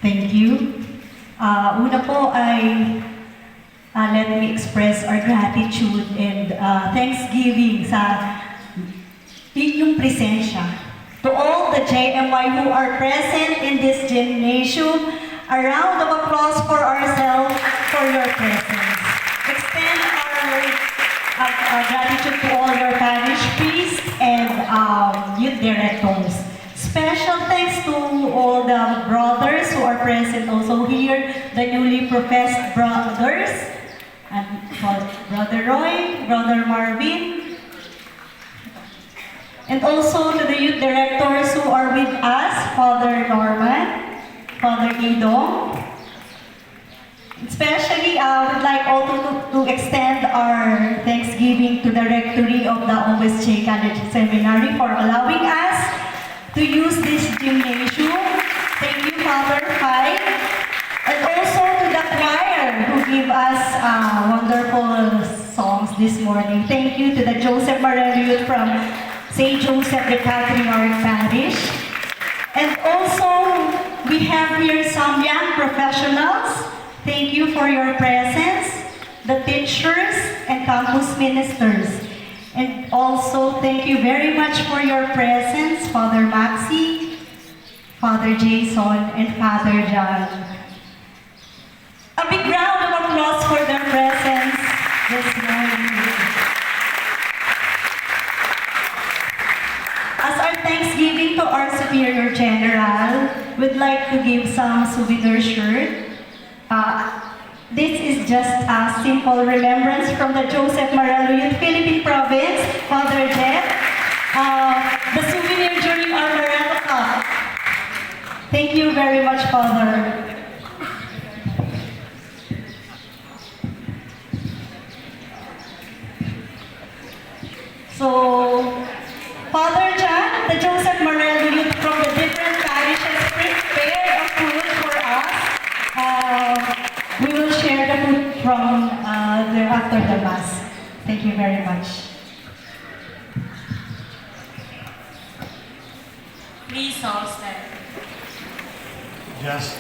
Thank you. Una po ay let me express our gratitude and thanksgiving sa inyong presensya. To all the JMY who are present in this gymnasium, a round of applause for ourselves for your presence. Extend our gratitude to all your parish priests and youth directors. Special thanks to all the brothers who are present also here, the newly professed brothers, and Brother Roy, Brother Marvin, and also to the youth directors who are with us, Father Norman, Father Idong. Especially, I would like also to extend our thanksgiving to the Rectory of the OSJ College Seminary for allowing us to use this gymnasium. Thank you, Father Pai. And also to the choir who give us wonderful songs this morning. Thank you to the Joseph Marel Youth from St. Joseph the Catholic Parish. And also, we have here some young professionals. Thank you for your presence, the teachers and campus ministers. And also, thank you very much for your presence, Father Maxi, Father Jason, and Father John. A big round of applause for their presence this morning. As our thanksgiving to our Superior General, we'd like to give some souvenir shirt. This is just a simple remembrance from the Joseph Marel Youth Philippine Province, Father Jeff. The souvenir during our Marel Cup. Thank you very much, Father. So, Father John, the Joseph Marel Youth from the different parishes prepared a food for us. We will share the food from after the Mass. Thank you very much. Please all stand. Just